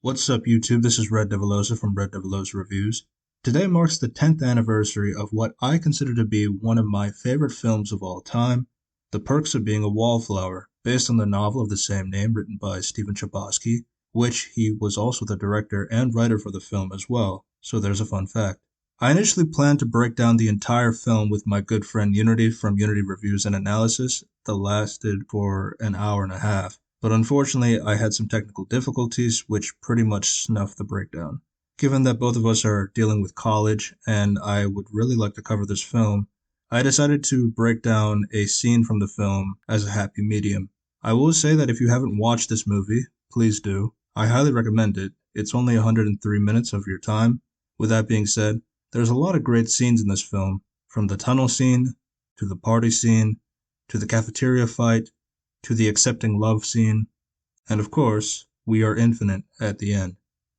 What's up, YouTube? This is Red Devilosa from Red Devilosa Reviews. Today marks the 10th anniversary of what I consider to be one of my favorite films of all time, The Perks of Being a Wallflower, based on the novel of the same name written by Stephen Chbosky, which he was also the director and writer for the film as well, so there's a fun fact. I initially planned to break down the entire film with my good friend Unity from Unity Reviews and Analysis that lasted for an hour and a half. But unfortunately, I had some technical difficulties which pretty much snuffed the breakdown. Given that both of us are dealing with college and I would really like to cover this film, I decided to break down a scene from the film as a happy medium. I will say that if you haven't watched this movie, please do. I highly recommend it. It's only 103 minutes of your time. With that being said, there's a lot of great scenes in this film, from the tunnel scene, to the party scene, to the cafeteria fight, to the accepting love scene, and of course, we are infinite at the end,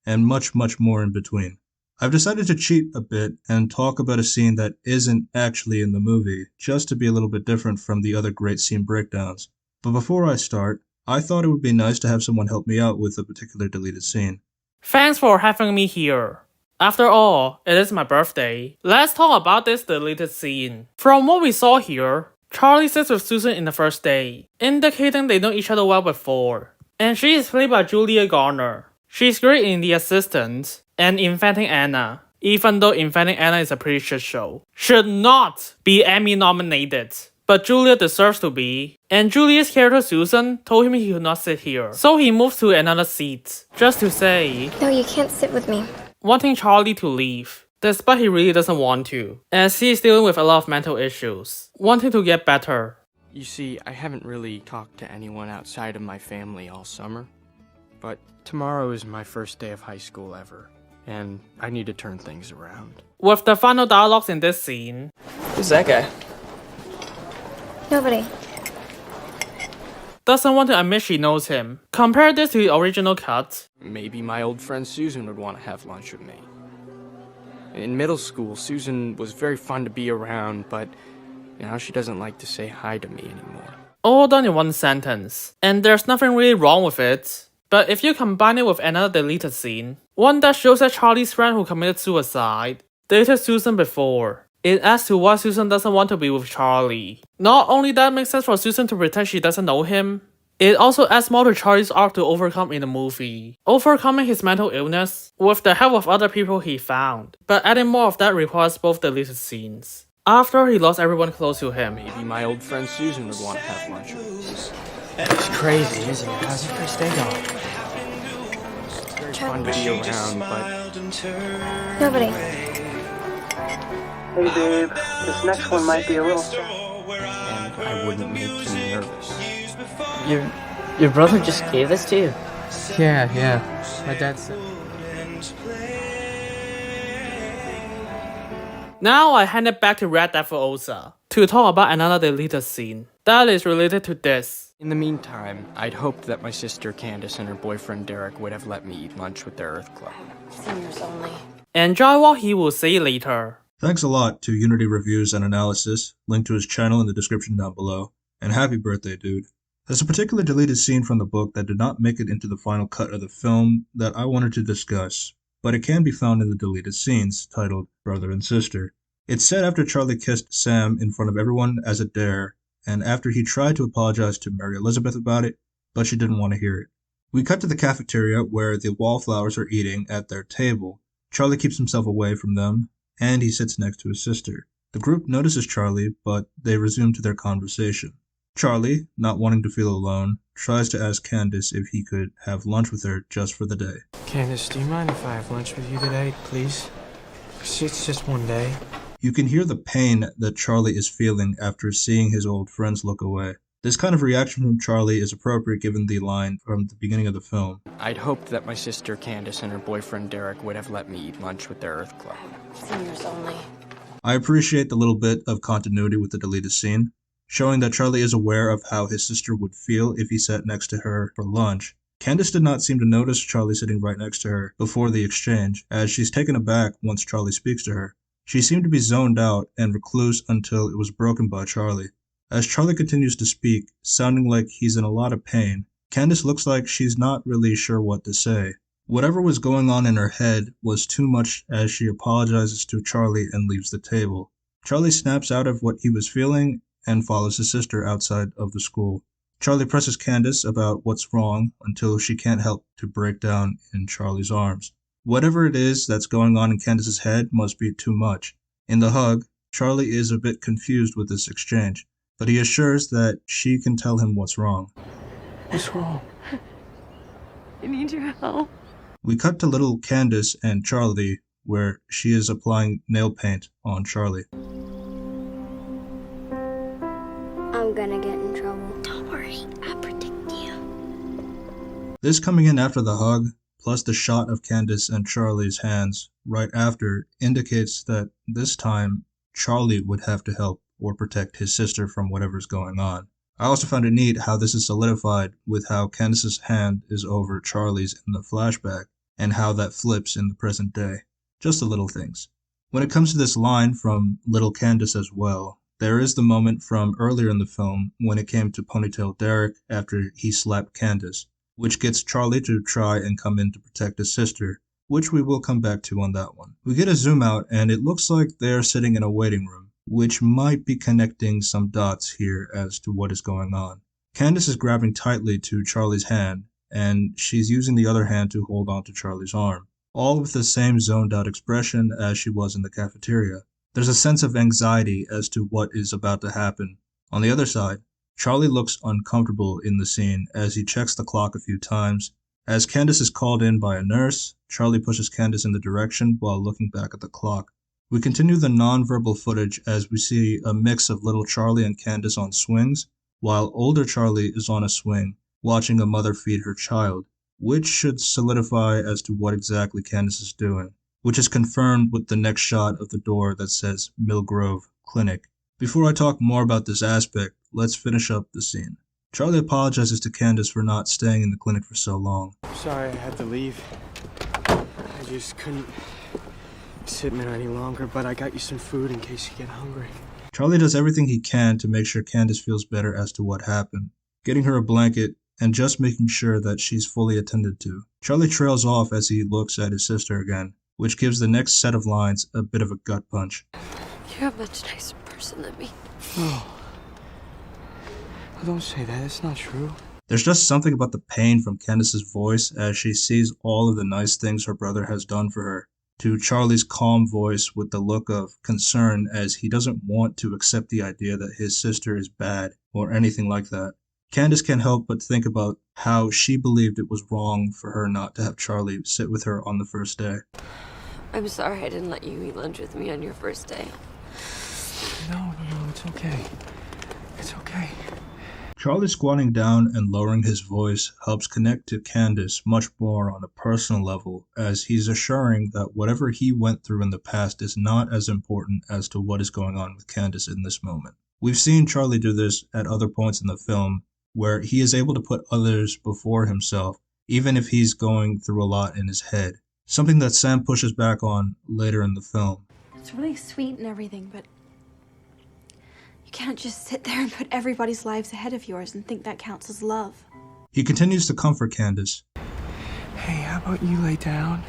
and much, much more in between. I've decided to cheat a bit and talk about a scene that isn't actually in the movie, just to be a little bit different from the other great scene breakdowns. But before I start, I thought it would be nice to have someone help me out with a particular deleted scene. Thanks for having me here. After all, it is my birthday. Let's talk about this deleted scene. From what we saw here, Charlie sits with Susan in the first day, indicating they know each other well before. And she is played by Julia Garner. She's great in The Assistant and Inventing Anna, even though Inventing Anna is a pretty shit show. Should not be Emmy nominated, but Julia deserves to be. And Julia's character Susan told him he could not sit here, so he moved to another seat, just to say, "No, you can't sit with me." Wanting Charlie to leave, despite he really doesn't want to, as he is dealing with a lot of mental issues, wanting to get better. You see, I haven't really talked to anyone outside of my family all summer, but tomorrow is my first day of high school ever, and I need to turn things around. With the final dialogues in this scene, Who's that guy? Nobody. doesn't want to admit she knows him. Compare this to the original cut. Maybe my old friend Susan would want to have lunch with me. In middle school, Susan was very fun to be around, but now she doesn't like to say hi to me anymore. All done in one sentence, and there's nothing really wrong with it. But if you combine it with another deleted scene, one that shows that Charlie's friend who committed suicide dated Susan before, it adds to why Susan doesn't want to be with Charlie. Not only that makes sense for Susan to pretend she doesn't know him, it also adds more to Charlie's arc to overcome in the movie, overcoming his mental illness with the help of other people he found, but adding more of that requires both deleted scenes. After he lost everyone close to him, Maybe my old friend Susan would want to have lunch with me. It's crazy, isn't it? How's your first day going? It's very fun to be around, but Nobody. Hey babe, this next one might be a little... and I wouldn't make you nervous. Your brother just gave this to you? Yeah. My dad said. now I hand it back to Red Devilosa to talk about another deleted scene that is related to this. In the meantime, I'd hoped that my sister Candace and her boyfriend Derek would have let me eat lunch with their Earth Club. Seniors only. Enjoy what he will say later. Thanks a lot to Unity Reviews and Analysis, link to his channel in the description down below, and happy birthday, dude. There's a particular deleted scene from the book that did not make it into the final cut of the film that I wanted to discuss, but it can be found in the deleted scenes, titled Brother and Sister. It's said after Charlie kissed Sam in front of everyone as a dare, and after he tried to apologize to Mary Elizabeth about it, but she didn't want to hear it. We cut to the cafeteria where the Wallflowers are eating at their table. Charlie keeps himself away from them, and he sits next to his sister. The group notices Charlie, but they resume to their conversation. Charlie, not wanting to feel alone, tries to ask Candace if he could have lunch with her just for the day. Candace, do you mind if I have lunch with you today, please? It's just one day. You can hear the pain that Charlie is feeling after seeing his old friends look away. This kind of reaction from Charlie is appropriate given the line from the beginning of the film. I'd hoped that my sister Candace and her boyfriend Derek would have let me eat lunch with their Earth Club. Seniors only. I appreciate the little bit of continuity with the deleted scene, showing that Charlie is aware of how his sister would feel if he sat next to her for lunch. Candace did not seem to notice Charlie sitting right next to her before the exchange, as she's taken aback once Charlie speaks to her. She seemed to be zoned out and recluse until it was broken by Charlie. As Charlie continues to speak, sounding like he's in a lot of pain, Candace looks like she's not really sure what to say. Whatever was going on in her head was too much as she apologizes to Charlie and leaves the table. Charlie snaps out of what he was feeling and follows his sister outside of the school. Charlie presses Candace about what's wrong until she can't help to break down in Charlie's arms. Whatever it is that's going on in Candace's head must be too much. In the hug, Charlie is a bit confused with this exchange, but he assures that she can tell him what's wrong. What's wrong? I need your help. We cut to little Candace and Charlie, where she is applying nail paint on Charlie. I'm gonna get in trouble. Don't worry, I protect you. This coming in after the hug, plus the shot of Candace and Charlie's hands right after, indicates that this time Charlie would have to help or protect his sister from whatever's going on. I also found it neat how this is solidified with how Candace's hand is over Charlie's in the flashback and how that flips in the present day. Just the little things. When it comes to this line from little Candace as well, there is the moment from earlier in the film when it came to Ponytail Derek after he slapped Candace, which gets Charlie to try and come in to protect his sister, which we will come back to on that one. We get a zoom out and it looks like they're sitting in a waiting room, which might be connecting some dots here as to what is going on. Candace is grabbing tightly to Charlie's hand, and she's using the other hand to hold on to Charlie's arm, all with the same zoned out expression as she was in the cafeteria. There's a sense of anxiety as to what is about to happen. On the other side, Charlie looks uncomfortable in the scene as he checks the clock a few times. As Candace is called in by a nurse, Charlie pushes Candace in the direction while looking back at the clock. We continue the non-verbal footage as we see a mix of little Charlie and Candace on swings, while older Charlie is on a swing, watching a mother feed her child, which should solidify as to what exactly Candace is doing, which is confirmed with the next shot of the door that says Mill Grove Clinic. Before I talk more about this aspect, let's finish up the scene. Charlie apologizes to Candace for not staying in the clinic for so long. Sorry I had to leave. I just couldn't sit in there any longer, but I got you some food in case you get hungry. Charlie does everything he can to make sure Candace feels better as to what happened, getting her a blanket and just making sure that she's fully attended to. Charlie trails off as he looks at his sister again, which gives the next set of lines a bit of a gut punch. You're a much nicer person than me. Oh. Well, don't say that. It's not true. There's just something about the pain from Candace's voice as she sees all of the nice things her brother has done for her, to Charlie's calm voice with the look of concern as he doesn't want to accept the idea that his sister is bad or anything like that. Candace can't help but think about how she believed it was wrong for her not to have Charlie sit with her on the first day. I'm sorry I didn't let you eat lunch with me on your first day. No, it's okay. It's okay. Charlie squatting down and lowering his voice helps connect to Candace much more on a personal level, as he's assuring that whatever he went through in the past is not as important as to what is going on with Candace in this moment. We've seen Charlie do this at other points in the film, where he is able to put others before himself, even if he's going through a lot in his head, something that Sam pushes back on later in the film. It's really sweet and everything, but you can't just sit there and put everybody's lives ahead of yours and think that counts as love. He continues to comfort Candace. Hey, how about you lay down?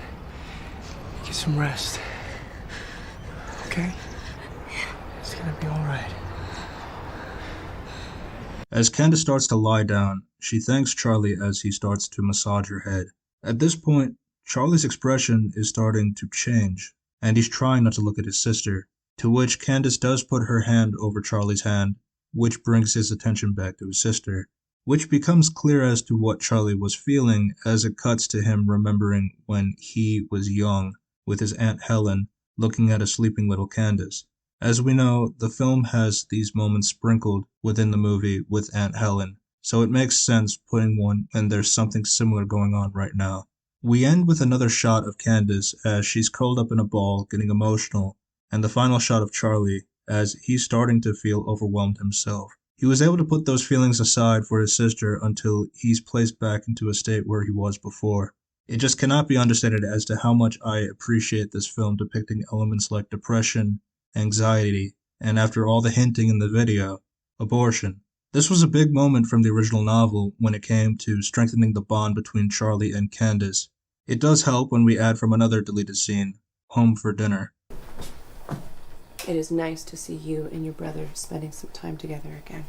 Get some rest. Okay? It's gonna be alright. As Candace starts to lie down, she thanks Charlie as he starts to massage her head. At this point, Charlie's expression is starting to change, and he's trying not to look at his sister, to which Candace does put her hand over Charlie's hand, which brings his attention back to his sister, which becomes clear as to what Charlie was feeling as it cuts to him remembering when he was young with his Aunt Helen looking at a sleeping little Candace. As we know, the film has these moments sprinkled within the movie with Aunt Helen, so it makes sense putting one when there's something similar going on right now. We end with another shot of Candace as she's curled up in a ball getting emotional, and the final shot of Charlie as he's starting to feel overwhelmed himself. He was able to put those feelings aside for his sister until he's placed back into a state where he was before. It just cannot be understated as to how much I appreciate this film depicting elements like depression, anxiety, and after all the hinting in the video, abortion. This was a big moment from the original novel when it came to strengthening the bond between Charlie and Candace. It does help when we add from another deleted scene, home for dinner. It is nice to see you and your brother spending some time together again.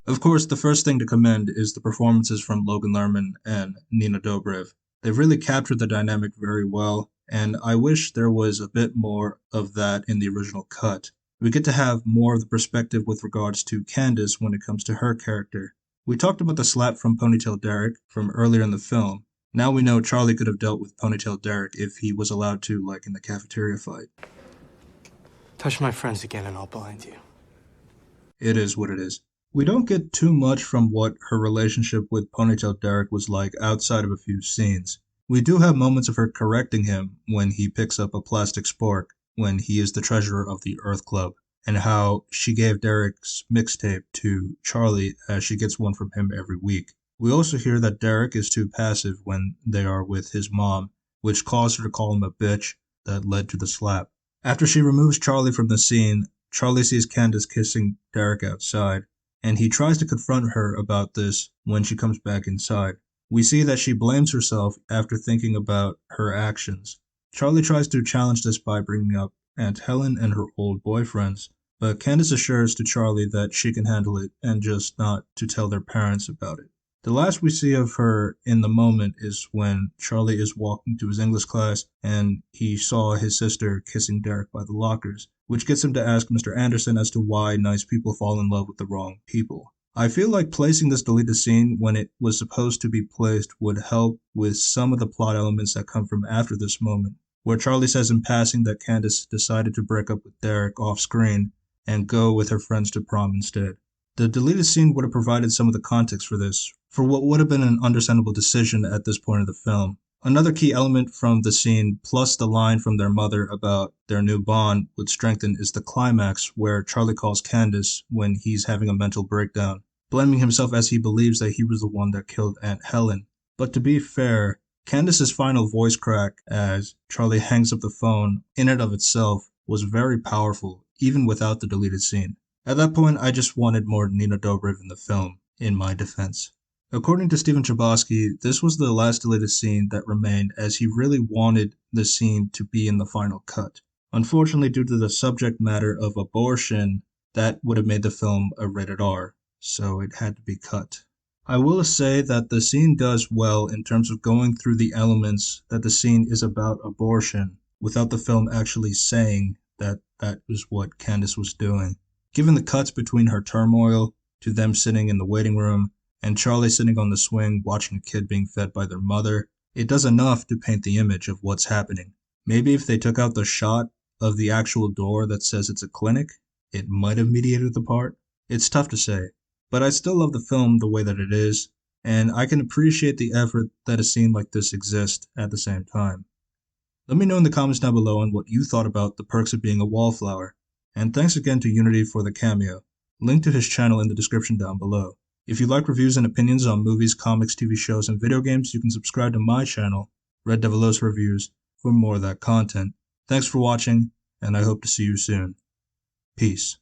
Of course, the first thing to commend is the performances from Logan Lerman and Nina Dobrev. They've really captured the dynamic very well, and I wish there was a bit more of that in the original cut. We get to have more of the perspective with regards to Candace when it comes to her character. We talked about the slap from Ponytail Derek from earlier in the film. Now we know Charlie could have dealt with Ponytail Derek if he was allowed to, like in the cafeteria fight. Touch my friends again and I'll blind you. It is what it is. We don't get too much from what her relationship with Ponytail Derek was like outside of a few scenes. We do have moments of her correcting him when he picks up a plastic spork, when he is the treasurer of the Earth Club, and how she gave Derek's mixtape to Charlie as she gets one from him every week. We also hear that Derek is too passive when they are with his mom, which caused her to call him a bitch that led to the slap. After she removes Charlie from the scene, Charlie sees Candace kissing Derek outside, and he tries to confront her about this when she comes back inside. We see that she blames herself after thinking about her actions. Charlie tries to challenge this by bringing up Aunt Helen and her old boyfriends, but Candace assures to Charlie that she can handle it and just not to tell their parents about it. The last we see of her in the moment is when Charlie is walking to his English class and he saw his sister kissing Derek by the lockers, which gets him to ask Mr. Anderson as to why nice people fall in love with the wrong people. I feel like placing this deleted scene when it was supposed to be placed would help with some of the plot elements that come from after this moment, where Charlie says in passing that Candace decided to break up with Derek off screen and go with her friends to prom instead. The deleted scene would have provided some of the context for this, for what would have been an understandable decision at this point of the film. Another key element from the scene, plus the line from their mother about their new bond would strengthen, is the climax where Charlie calls Candace when he's having a mental breakdown, blaming himself as he believes that he was the one that killed Aunt Helen. But to be fair, Candace's final voice crack as Charlie hangs up the phone, in and of itself, was very powerful, even without the deleted scene. At that point, I just wanted more Nina Dobrev in the film, in my defense. According to Stephen Chbosky, this was the last deleted scene that remained as he really wanted the scene to be in the final cut. Unfortunately, due to the subject matter of abortion, that would have made the film a rated R, so it had to be cut. I will say that the scene does well in terms of going through the elements that the scene is about abortion without the film actually saying that that was what Candace was doing. Given the cuts between her turmoil to them sitting in the waiting room and Charlie sitting on the swing watching a kid being fed by their mother, it does enough to paint the image of what's happening. Maybe if they took out the shot of the actual door that says it's a clinic, it might have mediated the part. It's tough to say, but I still love the film the way that it is, and I can appreciate the effort that a scene like this exists at the same time. Let me know in the comments down below on what you thought about the perks of being a wallflower. And thanks again to Unity for the cameo. Link to his channel in the description down below. If you like reviews and opinions on movies, comics, TV shows, and video games, you can subscribe to my channel, Red Devilosa Reviews, for more of that content. Thanks for watching, and I hope to see you soon. Peace.